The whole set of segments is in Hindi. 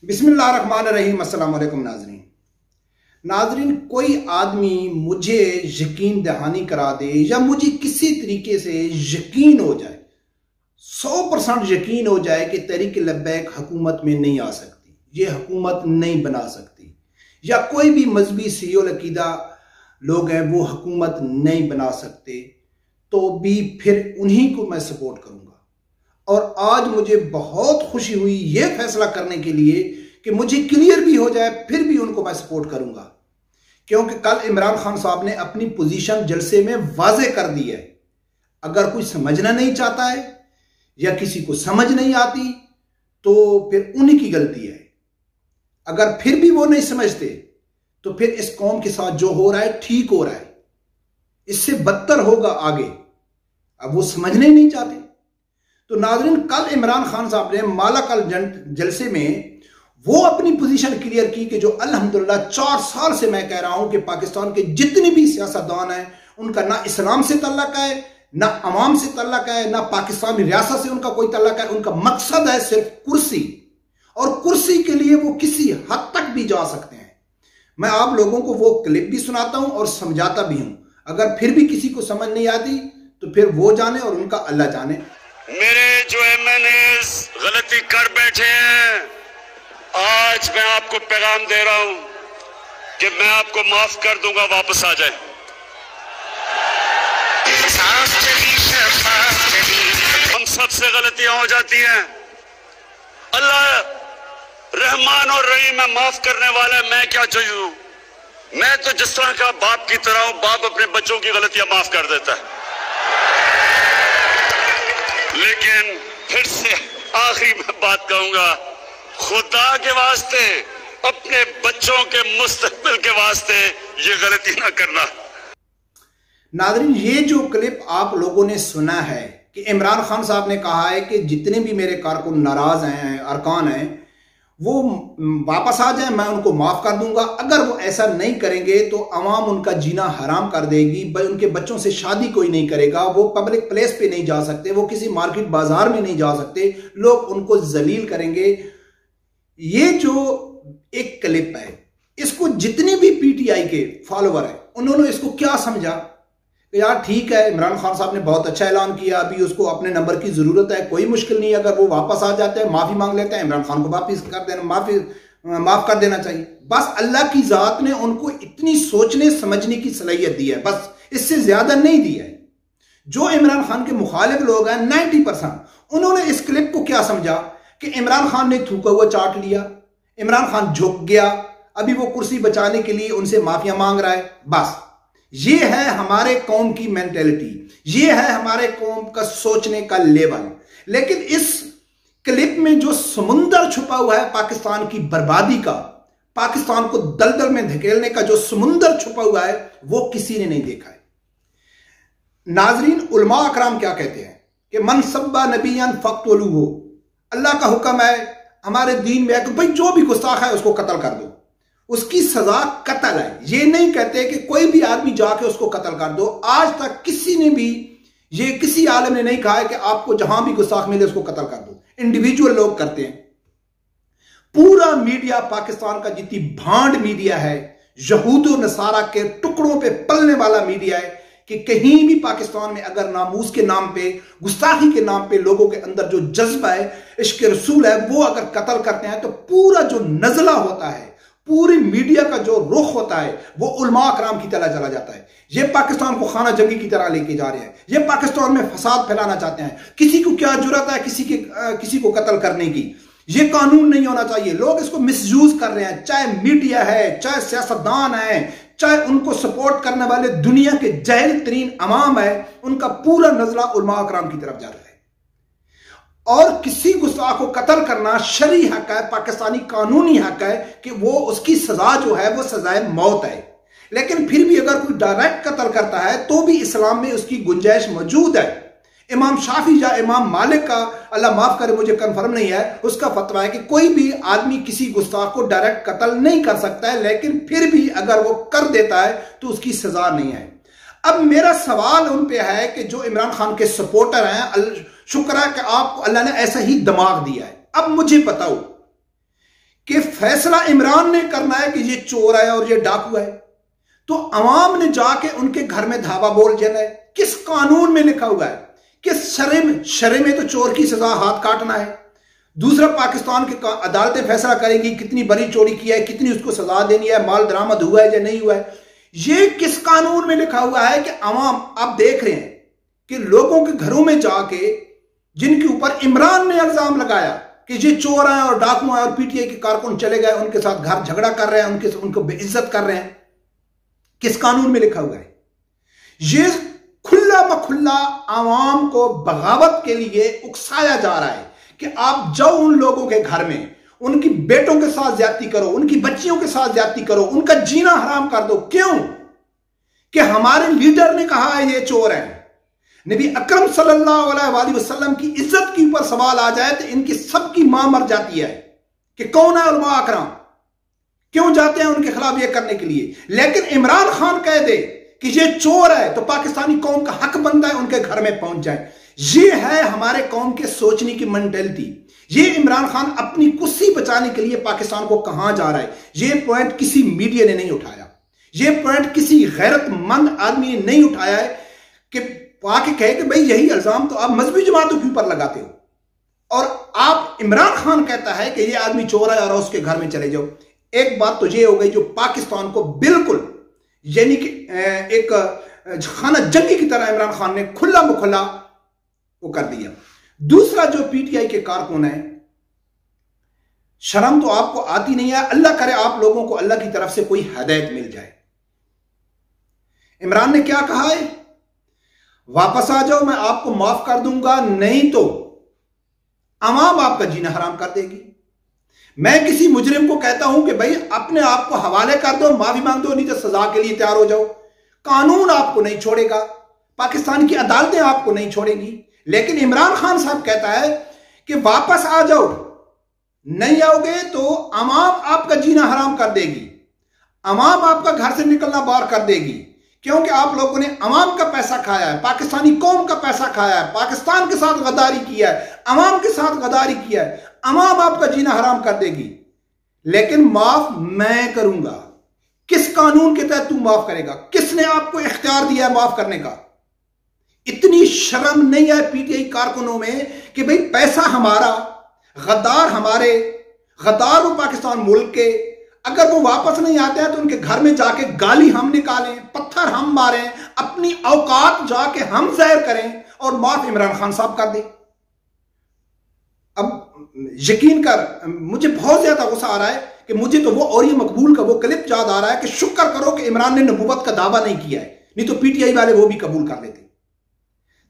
बिस्मिल्लाहिर्रहमानिर्रहीम। अस्सलाम वालेकुम नाजरीन, कोई आदमी मुझे यकीन दहानी करा दे या मुझे किसी तरीके से यकीन हो जाए, 100% यकीन हो जाए कि तहरीक लब्बैक हुकूमत में नहीं आ सकती, ये हुकूमत नहीं बना सकती, या कोई भी मजहबी सियोल अकीदा लोग हैं वो हुकूमत नहीं बना सकते, तो भी फिर उन्हीं को मैं सपोर्ट करूंगा। और आज मुझे बहुत खुशी हुई ये फैसला करने के लिए कि मुझे क्लियर भी हो जाए, फिर भी उनको मैं सपोर्ट करूंगा, क्योंकि कल इमरान खान साहब ने अपनी पोजीशन जलसे में वाजे कर दी है। अगर कोई समझना नहीं चाहता है या किसी को समझ नहीं आती तो फिर उन्हीं की गलती है। अगर फिर भी वो नहीं समझते तो फिर इस कौम के साथ जो हो रहा है ठीक हो रहा है, इससे बदतर होगा आगे। अब वो समझने नहीं चाहते। तो नाज़रीन, कल इमरान खान साहब ने मालाकल जलसे में वो अपनी पोजीशन क्लियर की कि जो अल्हम्दुलिल्लाह 4 साल से मैं कह रहा हूं कि पाकिस्तान के जितने भी सियासतदान हैं उनका ना इस्लाम से तल्लक है, ना अवाम से तल्लक है, ना पाकिस्तानी रियासत से उनका कोई तल्लक है। उनका मकसद है सिर्फ कुर्सी, और कुर्सी के लिए वो किसी हद तक भी जा सकते हैं। मैं आप लोगों को वो क्लिप भी सुनाता हूं और समझाता भी हूं। अगर फिर भी किसी को समझ नहीं आती तो फिर वो जाने और उनका अल्लाह जाने। मेरे जो MNAs गलती कर बैठे हैं, आज मैं आपको पैगाम दे रहा हूं कि मैं आपको माफ कर दूंगा, वापस आ जाए। हम सबसे गलतियां हो जाती हैं, अल्लाह रहमान और रहीम है, माफ करने वाला है। मैं क्या चाहिए, मैं तो जिस तरह का बाप की तरह हूं, बाप अपने बच्चों की गलतियां माफ कर देता है। लेकिन फिर से आखिरी में बात कहूंगा, खुदा के वास्ते, अपने बच्चों के मुस्तकबिल के वास्ते ये गलती ना करना। नाज़रीन, ये जो क्लिप आप लोगों ने सुना है कि इमरान खान साहब ने कहा है कि जितने भी मेरे कारकुन नाराज हैं, अरकान हैं, वो वापस आ जाए, मैं उनको माफ कर दूंगा। अगर वो ऐसा नहीं करेंगे तो अवाम उनका जीना हराम कर देगी, उनके बच्चों से शादी कोई नहीं करेगा, वो पब्लिक प्लेस पे नहीं जा सकते, वो किसी मार्केट बाजार में नहीं जा सकते, लोग उनको जलील करेंगे। ये जो एक क्लिप है, इसको जितने भी PTI के फॉलोवर है उन्होंने इसको क्या समझा, यार ठीक है, इमरान खान साहब ने बहुत अच्छा ऐलान किया, अभी उसको अपने नंबर की जरूरत है, कोई मुश्किल नहीं, अगर वो वापस आ जाते हैं, माफी मांग लेते हैं, इमरान खान को वापस कर देना, माफ कर देना चाहिए। बस अल्लाह की जात ने उनको इतनी सोचने समझने की सलाहियत दी है, बस इससे ज्यादा नहीं दी है। जो इमरान खान के मुखालिफ लोग हैं 90%, उन्होंने इस क्लिप को क्या समझा कि इमरान खान ने थूका हुआ चाट लिया, इमरान खान झुक गया, अभी वो कुर्सी बचाने के लिए उनसे माफिया मांग रहा है। बस ये है हमारे कौम की मेंटेलिटी, ये है हमारे कौम का सोचने का लेवल। लेकिन इस क्लिप में जो समुंदर छुपा हुआ है पाकिस्तान की बर्बादी का, पाकिस्तान को दलदल में धकेलने का जो समुंदर छुपा हुआ है, वो किसी ने नहीं देखा है। नाजरीन, उलमा अकराम क्या कहते हैं कि मन सब्बा नबियन फक्तुलूहु, अल्लाह का हुक्म है हमारे दीन में है कि भाई जो भी गुस्ताख है उसको कत्ल कर दो, उसकी सजा कत्ल है। ये नहीं कहते कि कोई भी आदमी जाके उसको कत्ल कर दो। आज तक किसी ने भी, ये किसी आलम ने नहीं कहा है कि आपको जहां भी गुस्ताख मिले उसको कत्ल कर दो। इंडिविजुअल लोग करते हैं। पूरा मीडिया पाकिस्तान का जितनी भांड मीडिया है, यहूद और नसारा के टुकड़ों पे पलने वाला मीडिया है, कि कहीं भी पाकिस्तान में अगर नामूस के नाम पे, गुस्ताखी के नाम पे लोगों के अंदर जो जज्बा है, इश्क रसूल है, वो अगर कत्ल करते हैं तो पूरा जो नजला होता है, पूरी मीडिया का जो रुख होता है, वो उलमा अकराम की तरह चला जाता है। ये पाकिस्तान को खाना जंगी की तरह लेके जा रहे हैं, ये पाकिस्तान में फसाद फैलाना चाहते हैं। किसी को क्या जुर्रत है किसी को कत्ल करने की? ये कानून नहीं होना चाहिए। लोग इसको मिसयूज कर रहे हैं, चाहे मीडिया है, चाहे सियासतदान है, चाहे उनको सपोर्ट करने वाले दुनिया के जाहिल तरीन अवाम है, उनका पूरा नजला उलमा अकराम की तरफ जा रहा है। और किसी गुस्ताख को कत्ल करना शरई हक है, पाकिस्तानी कानूनी हक है कि वो उसकी सजा जो है वो सजाए मौत है। लेकिन फिर भी अगर कोई डायरेक्ट कत्ल करता है तो भी इस्लाम में उसकी गुंजाइश मौजूद है। इमाम शाफी या इमाम मालिक का, अल्लाह माफ करे मुझे कंफर्म नहीं है, उसका फतवा है कि कोई भी आदमी किसी गुस्ताख को डायरेक्ट कत्ल नहीं कर सकता है, लेकिन फिर भी अगर वो कर देता है तो उसकी सजा नहीं है। अब मेरा सवाल उन पे है कि जो इमरान खान के सपोर्टर हैं, शुक्र है कि आपको अल्लाह ने ऐसा ही दिमाग दिया है। अब मुझे बताओ कि फैसला इमरान ने करना है कि ये चोर है और ये डाकू है, तो अवाम ने जाके उनके घर में धावा बोल देना है। किस कानून में लिखा हुआ है? किस शरे में तो चोर की सजा हाथ काटना है। दूसरा, पाकिस्तान की अदालतें फैसला करेंगी कितनी बड़ी चोरी की है, कितनी उसको सजा देनी है, माल बरामद हुआ है या नहीं हुआ है। ये किस कानून में लिखा हुआ है कि अवाम, आप देख रहे हैं कि लोगों के घरों में जाके जिनके ऊपर इमरान ने इल्जाम लगाया कि ये चोर हैं और डाकू हैं और पीटीआई के कारकुन चले गए, उनके साथ घर झगड़ा कर रहे हैं, उनको बेइज्जत कर रहे हैं, किस कानून में लिखा हुआ है? ये खुला मखुल्ला आवाम को बगावत के लिए उकसाया जा रहा है कि आप जाओ उन लोगों के घर में, उनकी बेटों के साथ ज्यादती करो, उनकी बच्चियों के साथ ज्यादती करो, उनका जीना हराम कर दो। क्यों? कि हमारे लीडर ने कहा है ये चोर है। नबी अकरम सल्लल्लाहु अलैहि वसल्लम की इज्जत के ऊपर सवाल आ जाए तो इनकी सबकी मां मर जाती है कि कौन है उलमा अकरम, क्यों जाते हैं उनके खिलाफ ये करने के लिए। लेकिन इमरान खान कह दे कि ये चोर है तो पाकिस्तानी कौम का हक बनता है उनके घर में पहुंच जाए। ये है हमारे कौम के सोचने की मेंटेलिटी। ये इमरान खान अपनी कुर्सी बचाने के लिए पाकिस्तान को कहां जा रहा है, ये पॉइंट किसी मीडिया ने नहीं उठाया, ये पॉइंट किसी गैरतमंद आदमी ने नहीं उठाया है कि आके कहे कि भाई यही इल्जाम तो आप मजहबी जमातों के ऊपर लगाते हो और आप इमरान खान कहता है कि ये आदमी चोर है और उसके घर में चले जाओ। एक बात तो ये हो गई जो पाकिस्तान को बिल्कुल यानी कि एक खाना जंगी की तरह इमरान खान ने खुला मुखला वो कर दिया। दूसरा, जो पीटीआई के कारकुन है, शर्म तो आपको आती नहीं है। अल्लाह करे आप लोगों को अल्लाह की तरफ से कोई हदायत मिल जाए। इमरान ने क्या कहा है? वापस आ जाओ, मैं आपको माफ कर दूंगा, नहीं तो अवाम आपका जीना हराम कर देगी। मैं किसी मुजरिम को कहता हूं कि भाई अपने आप को हवाले कर दो, माफी मांग दो, नहीं तो सजा के लिए तैयार हो जाओ। कानून आपको नहीं छोड़ेगा, पाकिस्तान की अदालतें आपको नहीं छोड़ेंगी। लेकिन इमरान खान साहब कहता है कि वापस आ जाओ, नहीं आओगे तो अवाम आपका जीना हराम कर देगी, अवाम आपका घर से निकलना बाहर कर देगी, क्योंकि आप लोगों ने अवाम का पैसा खाया है, पाकिस्तानी कौम का पैसा खाया है, पाकिस्तान के साथ गद्दारी किया है, अवाम के साथ गद्दारी किया है, अवाम आपका जीना हराम कर देगी। लेकिन माफ मैं करूंगा। किस कानून के तहत तू माफ करेगा? किसने आपको इख्तियार दिया है माफ करने का? इतनी शर्म नहीं है पीटीआई कारकुनों में कि भाई पैसा हमारा, गद्दार हमारे, गद्दार वो पाकिस्तान मुल्क के, अगर वो वापस नहीं आते हैं तो उनके घर में जाके गाली हम निकालें, पत्थर हम मारें, अपनी औकात जाके हम जाहिर करें और माफ इमरान खान साहब कर दे। अब यकीन कर, मुझे बहुत ज्यादा गुस्सा आ रहा है कि मुझे तो वो और ये मकबूल का वो क्लिप याद आ रहा है कि शुक्र करो कि इमरान ने नबूवत का दावा नहीं किया है, नहीं तो पीटीआई वाले वो भी कबूल कर लेते।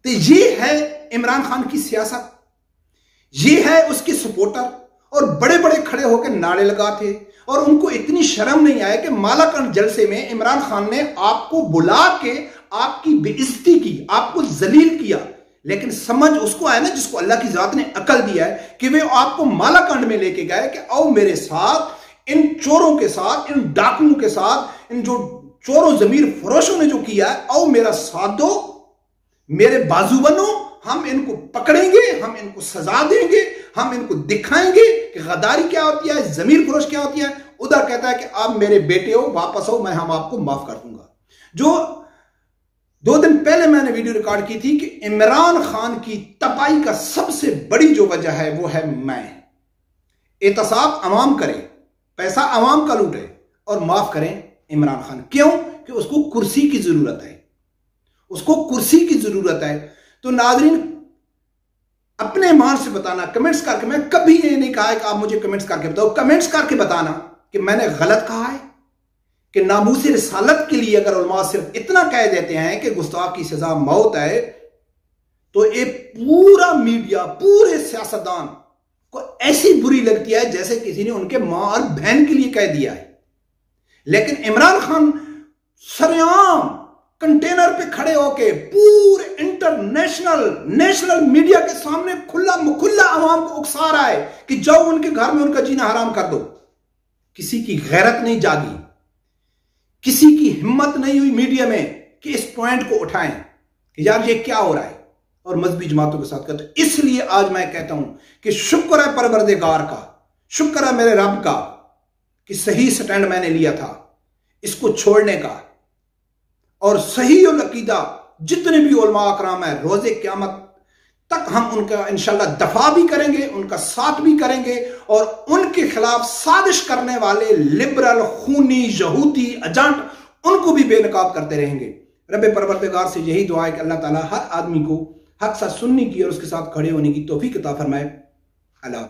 तो ये है इमरान खान की सियासत, ये है उसके सपोर्टर, और बड़े बड़े खड़े होकर नारे लगाते और उनको इतनी शर्म नहीं आए कि मालाकंड जलसे में इमरान खान ने आपको बुला के आपकी बेइज्जती की, आपको जलील किया। लेकिन समझ उसको आया ना जिसको अल्लाह की जात ने अकल दिया है कि वे आपको मालाकंड में लेके गए कि आओ मेरे साथ, इन चोरों के साथ, इन डाकुओं के साथ, इन जो चोरों जमीर फरोशों ने जो किया है, आओ मेरा साथ दो, मेरे बाजू बनो, हम इनको पकड़ेंगे, हम इनको सजा देंगे, हम इनको दिखाएंगे कि गद्दारी क्या होती है, जमीर फरोश क्या होती है। उधर कहता है कि आप मेरे बेटे हो, वापस आओ, मैं हम आपको माफ कर दूंगा। जो 2 दिन पहले मैंने वीडियो रिकॉर्ड की थी कि इमरान खान की तपाई का सबसे बड़ी जो वजह है वो है मैं। एहतसाब अवाम करे, पैसा अवाम का लूटे और माफ करें इमरान खान। क्यों? कि उसको कुर्सी की जरूरत है, उसको कुर्सी की जरूरत है। तो नाज़रीन, अपने ईमान से बताना, कमेंट्स करके। मैं कभी ये नहीं कहा है कि आप मुझे कमेंट्स करके बताओ, कमेंट्स करके बताना कि मैंने गलत कहा है, कि नामूस रिसालत के लिए अगर उलमा सिर्फ इतना कह देते हैं कि गुस्ताख की सजा मौत है, तो ये पूरा मीडिया, पूरे सियासतदान को ऐसी बुरी लगती है जैसे किसी ने उनके मां और बहन के लिए कह दिया है। लेकिन इमरान खान सरेआम कंटेनर पे खड़े होके पूरे नेशनल मीडिया के सामने खुला मुखुल्ला आवाम को उकसा रहा है कि जाओ उनके घर में उनका जीना हराम कर दो। किसी की गैरत नहीं जागी, किसी की हिम्मत नहीं हुई मीडिया में कि इस पॉइंट को उठाएं कि यार ये क्या हो रहा है और मजहबी जमातों के साथ करते। इसलिए आज मैं कहता हूं कि शुक्र है परवरदिगार का, शुक्र है मेरे रब का कि सही स्टैंड मैंने लिया था इसको छोड़ने का, और सही और अकीदा जितने भी उलमा अकराम है रोजे क़यामत तक हम उनका इंशाल्लाह दफा भी करेंगे, उनका साथ भी करेंगे, और उनके खिलाफ साजिश करने वाले लिबरल, खूनी, यहूदी एजेंट उनको भी बेनकाब करते रहेंगे। रब परवरदिगार से यही दुआ है कि अल्लाह ताला हर आदमी को हक साथ सुनने की और उसके साथ खड़े होने की तौफीक अता फरमाए। अल्लाह।